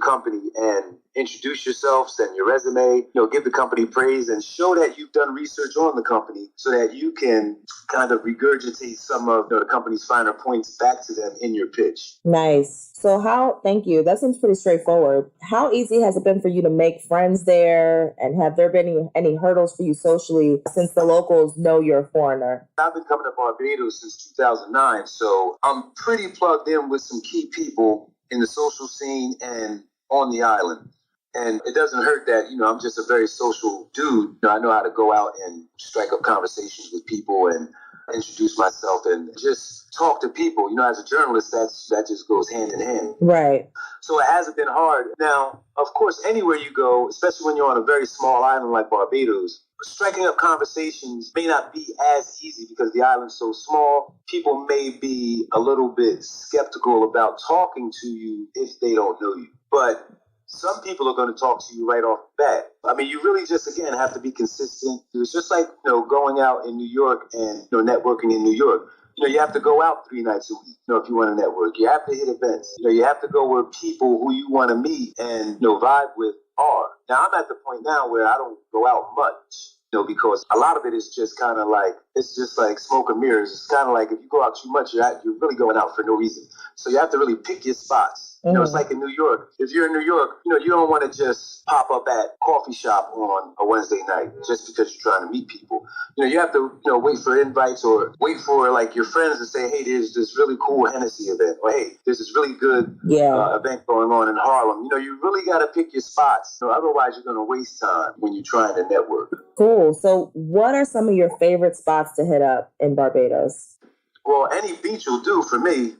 company and introduce yourself, send your resume, give the company praise and show that you've done research on the company so that you can kind of regurgitate some of the company's finer points back to them in your pitch. Nice. So thank you. That seems pretty straightforward. How easy has it been for you to make friends there? And have there been any hurdles for you socially since the locals know you're a foreigner? I've been coming to Barbados since 2009, so I'm pretty plugged in with some key people in the social scene and on the island. And it doesn't hurt that, I'm just a very social dude. I know how to go out and strike up conversations with people and introduce myself and just talk to people. As a journalist, that just goes hand in hand. Right. So it hasn't been hard. Now, of course, anywhere you go, especially when you're on a very small island like Barbados, striking up conversations may not be as easy because the island's so small. People may be a little bit skeptical about talking to you if they don't know you. But some people are going to talk to you right off the bat. I mean, you really just, again, have to be consistent. It's just like, going out in New York and, networking in New York. You have to go out 3 nights a week, if you want to network. You have to hit events. You have to go where people who you want to meet and, vibe with are. Now, I'm at the point now where I don't go out much, because a lot of it is just kind of like, it's just like smoke and mirrors. It's kind of like if you go out too much, you're really going out for no reason. So you have to really pick your spots. It's like in New York. If you're in New York, you don't want to just pop up at coffee shop on a Wednesday night just because you're trying to meet people. You have to, wait for invites or wait for like your friends to say, hey, there's this really cool Hennessy event, or hey, there's this really good event going on in Harlem. You really got to pick your spots. Otherwise, you're going to waste time when you're trying to network. Cool. So what are some of your favorite spots to hit up in Barbados? Well, any beach will do for me.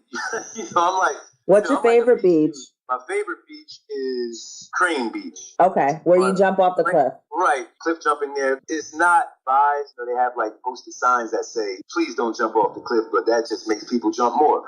I'm like, what's your favorite beach? My favorite beach is Crane Beach. Okay, where you jump off the cliff. Right, cliff jumping there. It's not advised. They have like posted signs that say, please don't jump off the cliff, but that just makes people jump more.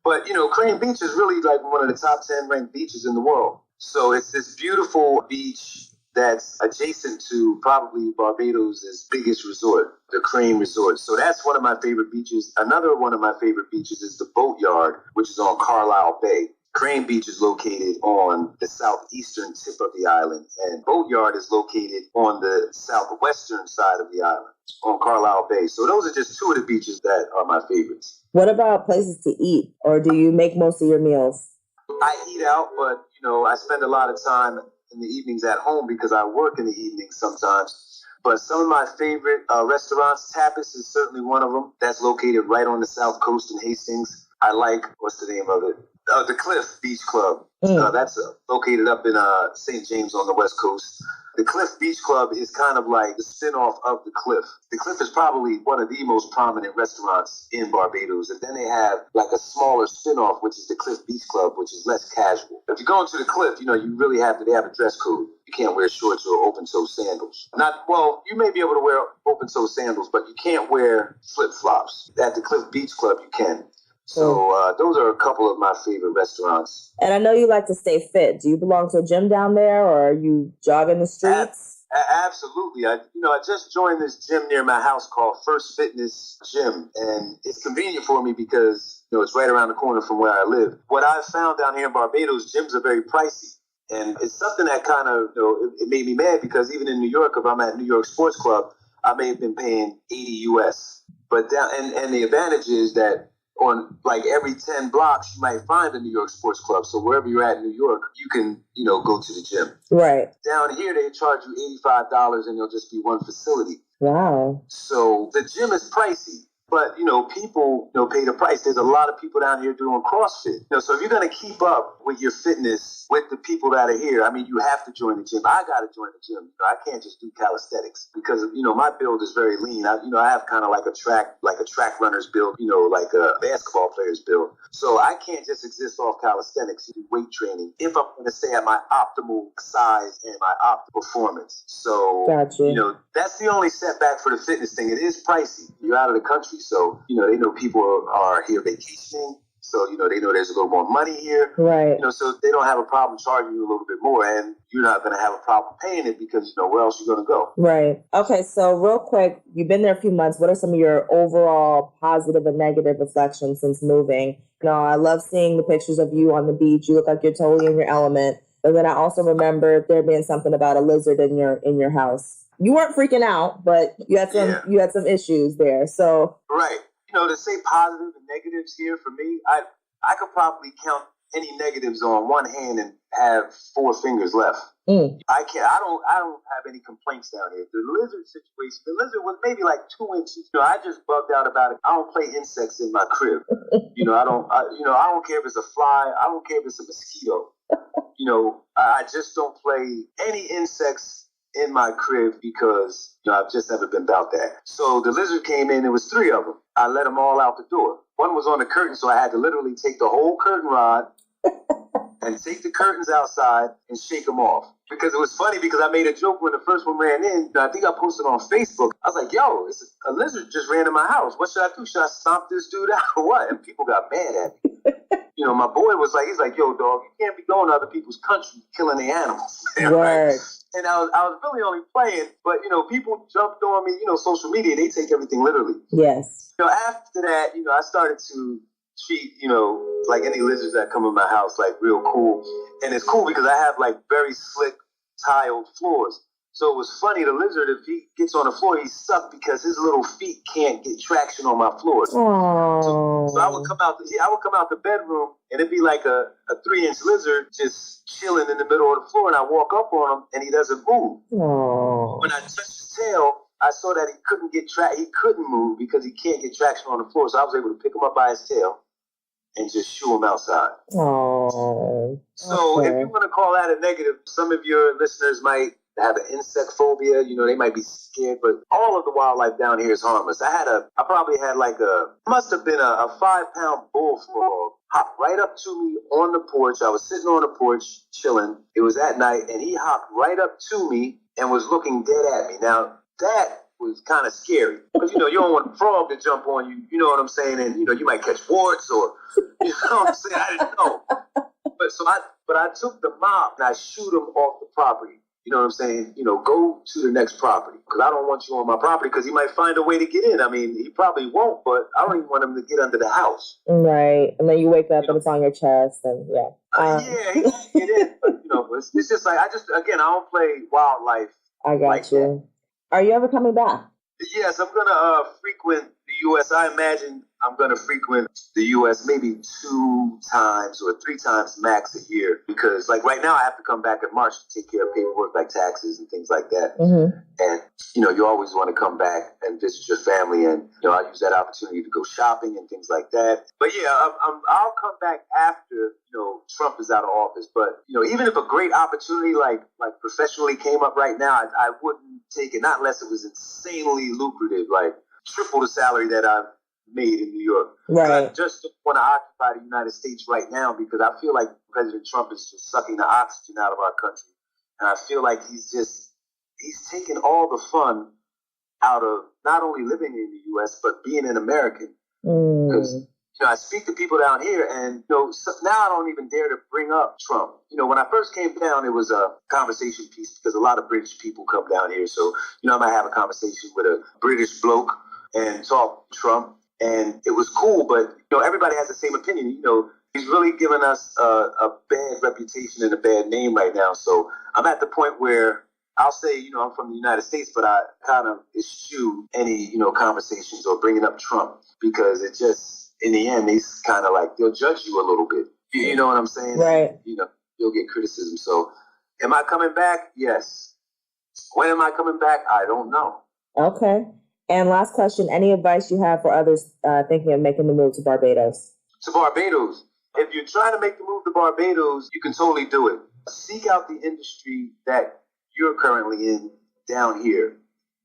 But, Crane Beach is really like one of the top 10 ranked beaches in the world. So it's this beautiful beach that's adjacent to probably Barbados' biggest resort, the Crane Resort. So that's one of my favorite beaches. Another one of my favorite beaches is the Boatyard, which is on Carlisle Bay. Crane Beach is located on the southeastern tip of the island, and Boatyard is located on the southwestern side of the island, on Carlisle Bay. So those are just two of the beaches that are my favorites. What about places to eat, or do you make most of your meals? I eat out, but, I spend a lot of time in the evenings at home because I work in the evenings sometimes. But some of my favorite restaurants, Tapas is certainly one of them. That's located right on the south coast in Hastings. I like, what's the name of it? The Cliff Beach Club. That's located up in St. James on the west coast. The Cliff Beach Club is kind of like the spinoff of the Cliff. The Cliff is probably one of the most prominent restaurants in Barbados. And then they have like a smaller spinoff, which is the Cliff Beach Club, which is less casual. If you go into the Cliff, you really they have a dress code. You can't wear shorts or open-toe sandals. You may be able to wear open-toe sandals, but you can't wear flip-flops. At the Cliff Beach Club, you can. So those are a couple of my favorite restaurants. And I know you like to stay fit. Do you belong to a gym down there, or are you jogging the streets? Absolutely. I just joined this gym near my house called First Fitness Gym, and it's convenient for me because it's right around the corner from where I live. What I've found down here in Barbados, gyms are very pricey, and it's something that kind of it made me mad because even in New York, if I'm at New York Sports Club, I may have been paying $80 US. But and the advantage is that on like every 10 blocks, you might find a New York Sports Club. So wherever you're at in New York, you can, go to the gym. Right. Down here, they charge you $85 and there'll just be one facility. Wow. So the gym is pricey, but, people, pay the price. There's a lot of people down here doing CrossFit. So if you're going to keep up with your fitness with the people that are here, you have to join the gym. I got to join the gym. I can't just do calisthenics because, my build is very lean. I have kind of like a track runner's build, like a basketball player's build. So I can't just exist off calisthenics and do weight training if I'm going to stay at my optimal size and my optimal performance. So, gotcha. That's the only setback for the fitness thing. It is pricey. You're out of the country. So, they know people are here vacationing. So, they know there's a little more money here. Right. So they don't have a problem charging you a little bit more. And you're not going to have a problem paying it because, where else you're going to go. Right. Okay. So real quick, you've been there a few months. What are some of your overall positive and negative reflections since moving? I love seeing the pictures of you on the beach. You look like you're totally in your element. But then I also remember there being something about a lizard in your house. You weren't freaking out, but you had some issues there. So right. To say positive and negatives here for me, I could probably count any negatives on one hand and have 4 fingers left. I don't have any complaints down here. The lizard situation, the lizard was maybe like 2 inches. I just bugged out about it. I don't play insects in my crib. I don't care if it's a fly. I don't care if it's a mosquito. I just don't play any insects in my crib because I've just never been about that. So the lizard came in. There was 3 of them. I let them all out the door. One was on the curtain, so I had to literally take the whole curtain rod and take the curtains outside and shake them off. Because it was funny because I made a joke when the first one ran in. I think I posted on Facebook. I was like, yo, a lizard just ran in my house. What should I do? Should I stomp this dude out or what? And people got mad at me. My boy was like, he's like, yo, dog, you can't be going to other people's country killing the animals. Right. And I was really only playing, but, people jumped on me, social media, they take everything literally. Yes. After that, I started to treat, like any lizards that come in my house, like real cool. And it's cool because I have like very slick tiled floors. So it was funny, the lizard, if he gets on the floor, he's stuck because his little feet can't get traction on my floors. So I would come out the bedroom and it'd be like a 3-inch lizard just chilling in the middle of the floor, and I walk up on him and he doesn't move. When I touched his tail, I saw that he couldn't move because he can't get traction on the floor. So I was able to pick him up by his tail and just shoo him outside. Oh. So if you want to call that a negative, some of your listeners might have an insect phobia. They might be scared, but all of the wildlife down here is harmless. I probably had must have been a 5-pound bullfrog hop right up to me on the porch. I was sitting on the porch chilling. It was at night, and he hopped right up to me and was looking dead at me. Now, that was kind of scary because, you don't want a frog to jump on you, you know what I'm saying? And, you might catch warts or, you know what I'm saying? I didn't know. But I took the mop and I shoot him off the property. You know what I'm saying? Go to the next property because I don't want you on my property because he might find a way to get in. I mean, he probably won't, but I don't even want him to get under the house. Right. And then you wake up and it's on your chest and yeah, he can get in, but it's just like, I don't play wildlife. I got you. Are you ever coming back? Yes, I'm going to frequent the U.S. I imagine I'm going to frequent the U.S. maybe 2 times or 3 times max a year because, right now, I have to come back in March to take care of paperwork like taxes and things like that. Mm-hmm. And, you always want to come back and visit your family. And, I use that opportunity to go shopping and things like that. But, yeah, I'll come back after, Trump is out of office. But, even if a great opportunity like professionally came up right now, I wouldn't take it, not unless it was insanely lucrative, like triple the salary that I've made in New York. Right. I just don't want to occupy the United States right now because I feel like President Trump is just sucking the oxygen out of our country. And I feel like he's taking all the fun out of not only living in the U.S., but being an American. Because, I speak to people down here and, so now I don't even dare to bring up Trump. When I first came down, it was a conversation piece because a lot of British people come down here. So, I might have a conversation with a British bloke and talk Trump. And it was cool, but, everybody has the same opinion. He's really given us a bad reputation and a bad name right now. So I'm at the point where I'll say, I'm from the United States, but I kind of eschew any, conversations or bringing up Trump because it just, in the end, he's kind of they'll judge you a little bit. You know what I'm saying? Right. You'll get criticism. So am I coming back? Yes. When am I coming back? I don't know. Okay. And last question, any advice you have for others thinking of making the move to Barbados? To Barbados. If you're trying to make the move to Barbados, you can totally do it. Seek out the industry that you're currently in down here.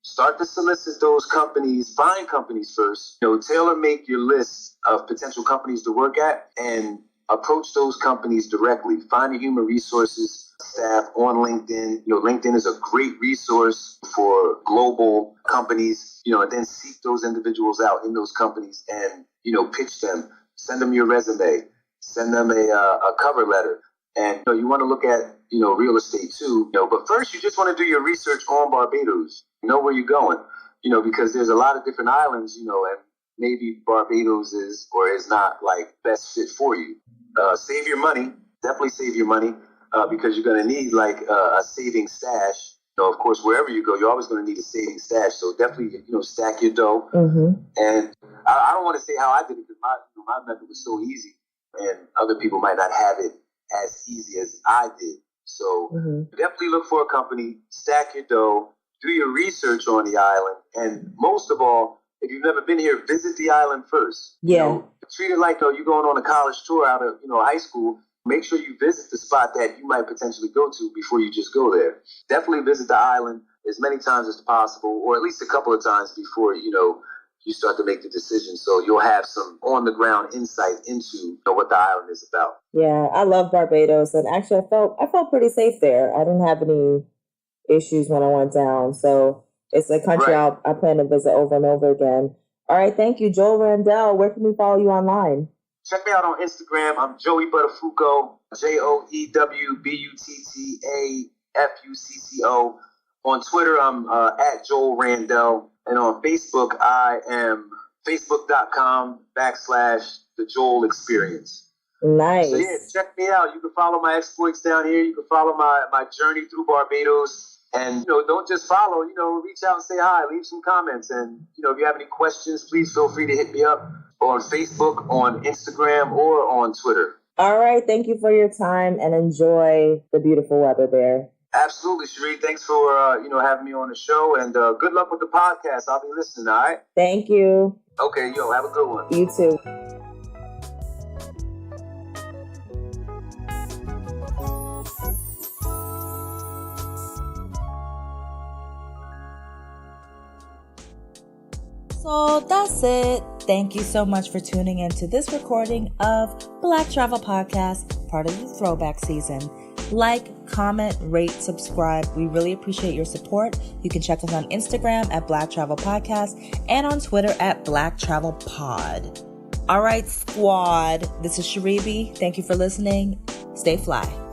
Start to solicit those companies, find companies first, tailor make your list of potential companies to work at and approach those companies directly. Find the human resources staff on LinkedIn. LinkedIn is a great resource for global companies, and then seek those individuals out in those companies and, pitch them, send them your resume, send them a cover letter. And you want to look at, real estate too, but first you just want to do your research on Barbados. Know where you're going, because there's a lot of different islands, and maybe Barbados is or is not best fit for you. Save your money, definitely save your money, because you're going to need a saving stash. Of course, wherever you go, you're always going to need a saving stash. So definitely, stack your dough. Mm-hmm. And I don't want to say how I did it because my method was so easy, and other people might not have it as easy as I did. So definitely look for a company, stack your dough, do your research on the island, and most of all, if you've never been here, visit the island first. Yeah. Treat it like you're going on a college tour out of high school. Make sure you visit the spot that you might potentially go to before you just go there. Definitely visit the island as many times as possible, or at least a couple of times before you start to make the decision. So you'll have some on the ground insight into what the island is about. Yeah, I love Barbados, and actually I felt pretty safe there. I didn't have any issues when I went down. So it's a country Right. I plan to visit over and over again. All right, thank you, Joel Randell. Where can we follow you online? Check me out on Instagram. I'm Joey Buttafuoco, JoeButtafucco. On Twitter, I'm at Joel Randell. And on Facebook, I am facebook.com/The Joel Experience. Nice. So yeah, check me out. You can follow my exploits down here. You can follow my journey through Barbados. And, don't just follow, reach out and say hi, leave some comments. And, if you have any questions, please feel free to hit me up on Facebook, on Instagram, or on Twitter. All right. Thank you for your time and enjoy the beautiful weather there. Absolutely, Sheree. Thanks for, having me on the show. And good luck with the podcast. I'll be listening, all right? Thank you. Okay, have a good one. You too. So that's it. Thank you so much for tuning in to this recording of Black Travel Podcast, part of the Throwback season. Like, comment, rate, subscribe. We really appreciate your support. You can check us on Instagram at Black Travel Podcast and on Twitter at Black Travel Pod. All right, squad. This is Sharibi. Thank you for listening. Stay fly.